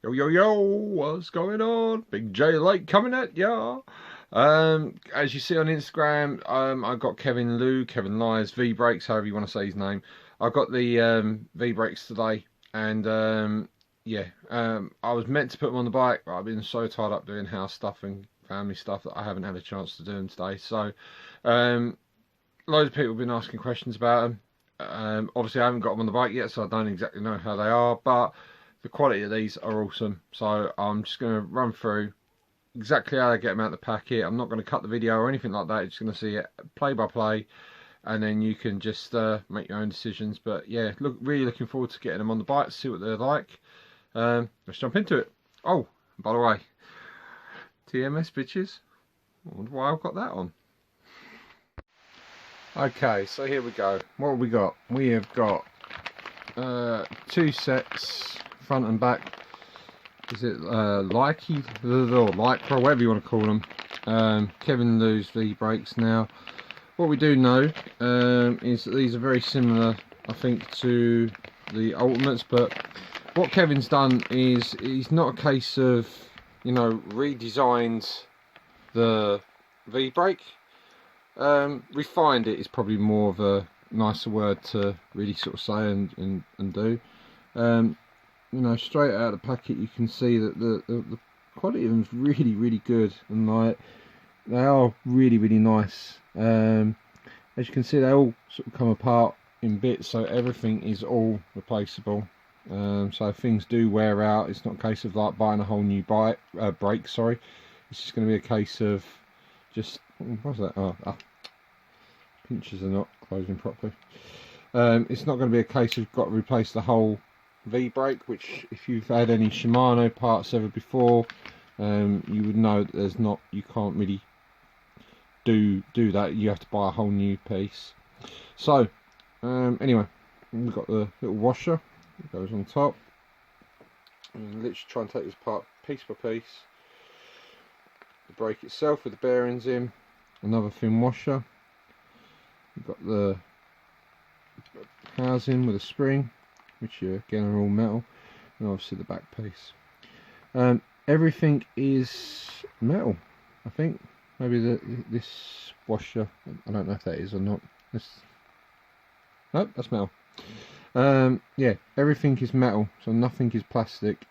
Yo, yo, yo, what's going on? Big J Lykke coming at ya. As you see on Instagram, I got Kevin Lyes, V Brakes, however you want to say his name. I got the V Brakes today, and yeah, I was meant to put them on the bike, but I've been so tied up doing house stuff and family stuff that I haven't had a chance to do them today. So, um, loads of people have been asking questions about them. Obviously, I haven't got them on the bike yet, so I don't exactly know how they are, but the quality of these are awesome. So I'm just going to run through exactly how I get them out of the packet. I'm not going to cut the video or anything like that. I'm just going to see it play by play, and then you can just make your own decisions. But yeah, really looking forward to getting them on the bike, see what they're like. Let's jump into it. Oh, by the way, TMS bitches. I wonder why I've got that on. Okay, so here we go. What have we got? We have got two sets, front and back. Is it Lykke or Lycra, whatever you want to call them? Kevin Lyes V brakes. Now, what we do know is that these are very similar, I think, to the Ultimates. But what Kevin's done is he's not a case of, you know, redesigned the V brake. Refined it is probably more of a nicer word to really sort of say and do. You know, straight out of the packet you can see that the quality of them is really good, and like they are really nice. As you can see, they all sort of come apart in bits, so everything is all replaceable. So if things do wear out, it's not a case of like buying a whole new brake. Sorry, it's just going to be a case of just what's that? Pinchers are not closing properly. It's not going to be a case of got to replace the whole V brake, which if you've had any Shimano parts ever before, you would know that there's not, you can't really do that. You have to buy a whole new piece. So anyway, we've got the little washer that goes on top, and literally try and take this apart piece by piece. The brake itself with the bearings in, another thin washer. We've got the housing with a spring, which again are all metal, and obviously the back piece. Everything is metal. I think maybe this washer, I don't know if that is or not. Nope, that's metal. Yeah, everything is metal, so nothing is plastic.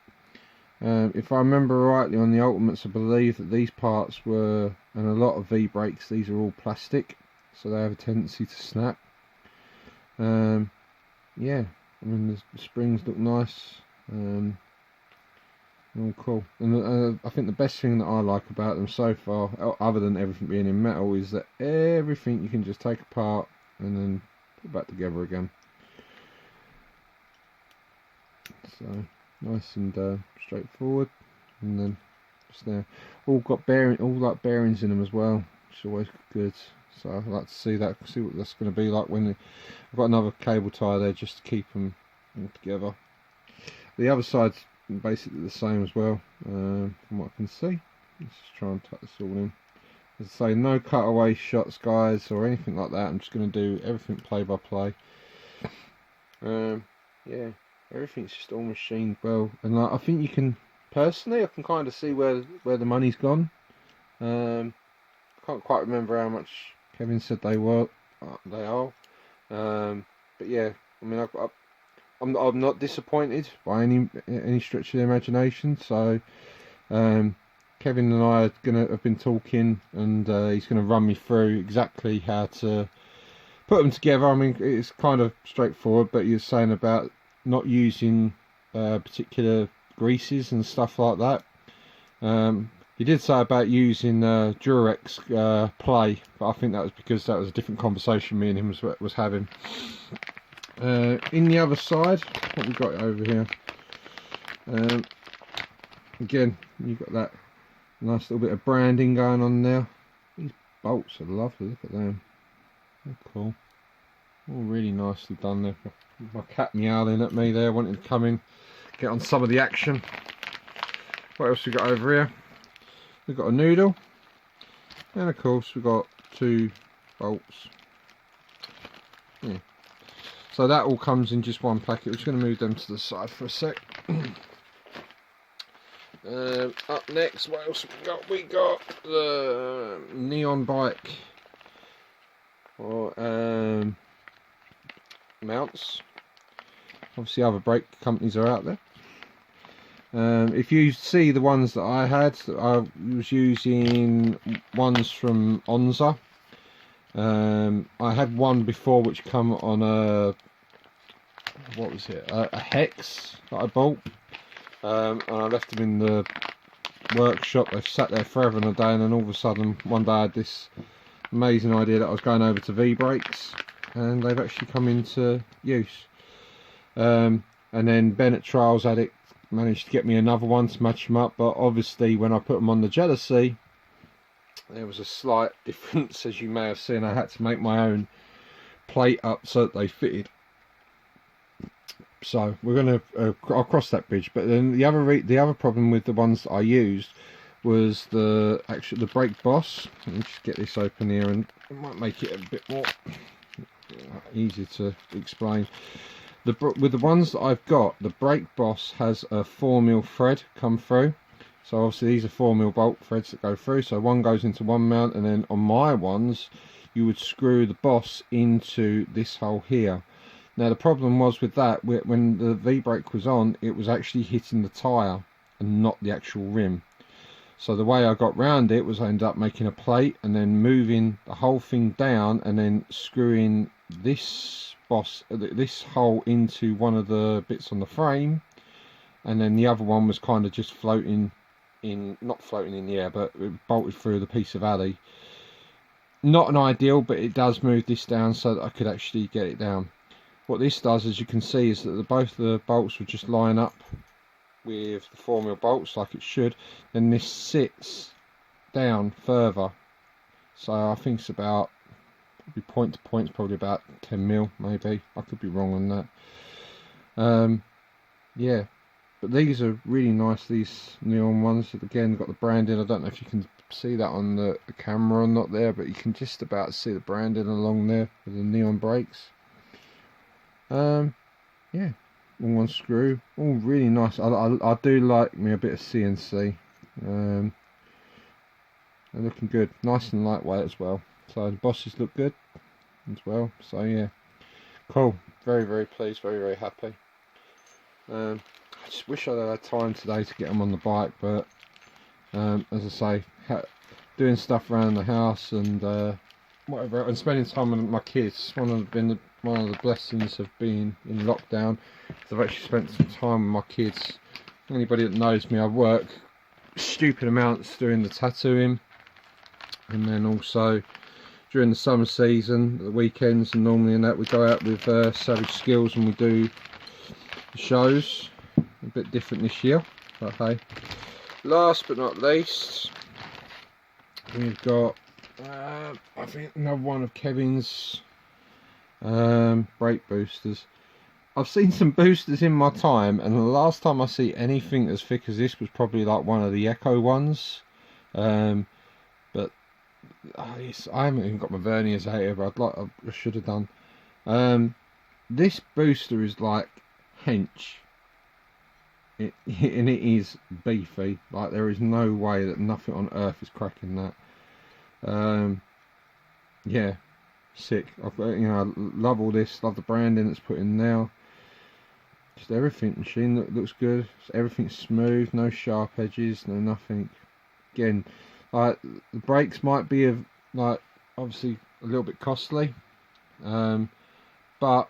If I remember rightly, on the Ultimates, I believe that these parts were, and a lot of V brakes, these are all plastic, so they have a tendency to snap. Yeah, I mean the springs look nice, all cool. And I think the best thing that I like about them so far, other than everything being in metal, is that everything you can just take apart and then put back together again. So nice and straightforward. And then just there, all like bearings in them as well, which is always good. So I'd like to see what that's going to be like when I've got another cable tie there just to keep them all together. The other side's basically the same as well, from what I can see. Let's just try and tuck this all in. As I say, no cutaway shots, guys, or anything like that. I'm just going to do everything play by play. Yeah, everything's just all machined well, and like, I think you can, personally, I can kind of see where the money's gone. Can't quite remember how much Kevin said they are. But yeah, I mean, I'm not disappointed by any stretch of the imagination. So Kevin and I have been talking, and he's gonna run me through exactly how to put them together. I mean, it's kind of straightforward, but you're saying about not using particular greases and stuff like that. He did say about using Durex play, but I think that was because that was a different conversation me and him was having. In the other side, what we got over here, again, you've got that nice little bit of branding going on there. These bolts are lovely, look at them. They're cool. All really nicely done there. My cat meowing at me there, wanting to come in, get on some of the action. What else we got over here? We've got a noodle, and of course we've got two bolts. Yeah. So that all comes in just one packet. We're just going to move them to the side for a sec. Up next, what else we got? We got the neon bike or mounts. Obviously other brake companies are out there. If you see the ones that I had, I was using ones from Onza. I had one before which come on a, what was it, a hex that I bought, and I left them in the workshop. They've sat there forever and a day, and then all of a sudden one day I had this amazing idea that I was going over to V-brakes, and they've actually come into use. And then Bennett Trials Addict managed to get me another one to match them up, but obviously when I put them on the Jealousy, there was a slight difference, as you may have seen. I had to make my own plate up so that they fitted. So we're gonna I'll cross that bridge. But then the other problem with the ones that I used was the brake boss. Let me just get this open here, and it might make it a bit more easy to explain. With the ones that I've got, the brake boss has a 4mm thread come through. So obviously these are 4mm bolt threads that go through. So one goes into one mount, and then on my ones, you would screw the boss into this hole here. Now the problem was with that, when the V-brake was on, it was actually hitting the tyre and not the actual rim. So the way I got round it was I ended up making a plate and then moving the whole thing down and then screwing this hole into one of the bits on the frame, and then the other one was kind of just floating in, not floating in the air, but it bolted through the piece of alley. Not an ideal, but it does move this down so that I could actually get it down. What this does, as you can see, is that both the bolts would just line up with the 4mm bolts like it should. Then this sits down further, so I think it's about, probably point to point, probably about 10mm maybe. I could be wrong on that. Yeah, but these are really nice, these neon ones. Again, got the branding. I don't know if you can see that on the camera or not there, but you can just about see the branding along there with the neon brakes. Yeah, all one screw, all really nice. I do like me a bit of CNC. They're looking good, nice and lightweight as well. So the bosses look good as well. So yeah, cool. Very, very pleased, very, very happy. I just wish I'd had time today to get them on the bike, but as I say, doing stuff around the house and whatever, and spending time with my kids. One of the blessings of being in lockdown is I've actually spent some time with my kids. Anybody that knows me, I work stupid amounts doing the tattooing, and then also during the summer season, the weekends and normally in that, we go out with Savage Skills and we do shows. A bit different this year, but hey. Last but not least, we've got I think another one of Kevin's brake boosters. I've seen some boosters in my time, and the last time I see anything as thick as this was probably like one of the Echo ones. But I haven't even got my verniers out here, but I should have done. This booster is like hench. And it is beefy. Like, there is no way that nothing on earth is cracking that. Yeah, sick. I've got, you know, I love all this. Love the branding that's put in now. Just everything. Machine looks good. Everything's smooth. No sharp edges. No nothing. Again, like, the brakes might be like obviously a little bit costly, but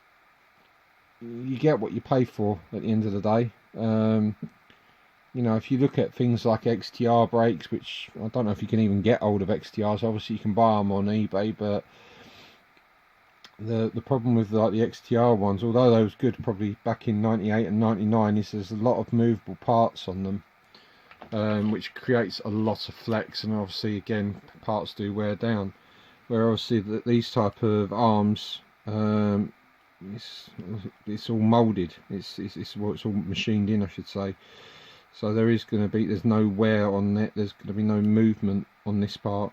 you get what you pay for at the end of the day. You know, if you look at things like XTR brakes, which I don't know if you can even get hold of XTRs, obviously you can buy them on eBay, but the problem with like the XTR ones, although they was good probably back in 98 and 99, is there's a lot of movable parts on them, which creates a lot of flex, and obviously again parts do wear down, where obviously these type of arms, it's all moulded, it's all machined in, I should say. So there's no wear on it, there's going to be no movement on this part.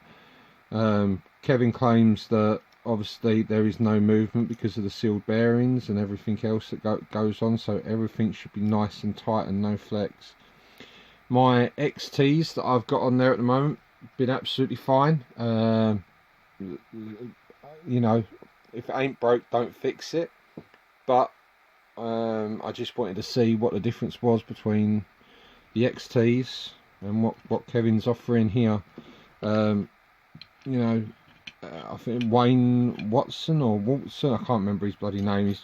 Kevin claims that obviously there is no movement because of the sealed bearings and everything else that goes on, so everything should be nice and tight and no flex. My XTs that I've got on there at the moment been absolutely fine. You know, if it ain't broke, don't fix it. But I just wanted to see what the difference was between the XTs and what Kevin's offering here. You know, I think Wayne Watson or Watson, I can't remember his bloody name. He's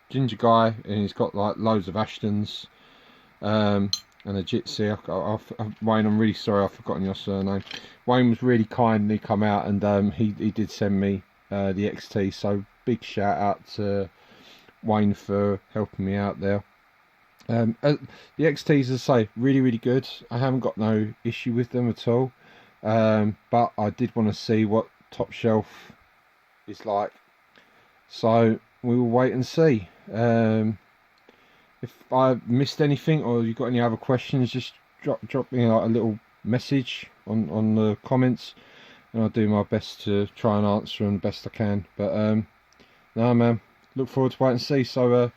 ginger guy, and he's got like loads of Ashtons and a Jitsi. Wayne, I'm really sorry, I've forgotten your surname. Wayne was really kind, and he come out and he did send me the XT. So big shout out to Wayne for helping me out there. The XTs, as I say, really good. I haven't got no issue with them at all. But I did want to see what top shelf is like, so we will wait and see. If I missed anything or you got any other questions, just drop me like a little message on the comments, and I'll do my best to try and answer them the best I can. But no, man, look forward to wait and see. So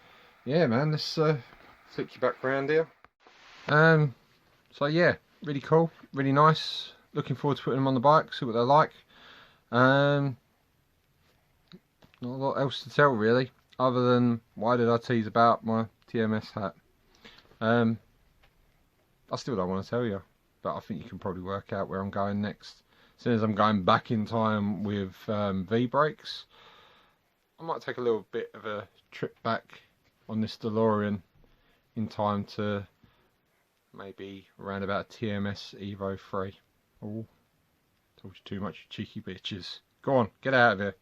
yeah, man, let's flick you back round here. So yeah, really cool, really nice. Looking forward to putting them on the bike, see what they're like. Not a lot else to tell really, other than why did I tease about my TMS hat. I still don't want to tell you, but I think you can probably work out where I'm going next. As soon as I'm going back in time with V-brakes, I might take a little bit of a trip back on this DeLorean in time to maybe around about TMS Evo 3. Oh, told you too much, you cheeky bitches. Go on, get out of here.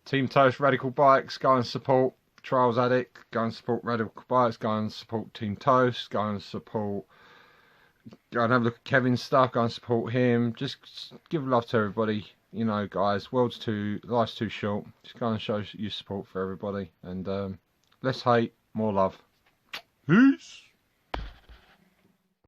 Team Toast Radical Bikes, go and support Trials Addict, go and support Radical Bikes, go and support Team Toast, go and have a look at Kevin's stuff, go and support him. Just give love to everybody, you know, guys. Life's too short. Just go and show your support for everybody, and less hate, more love. Peace.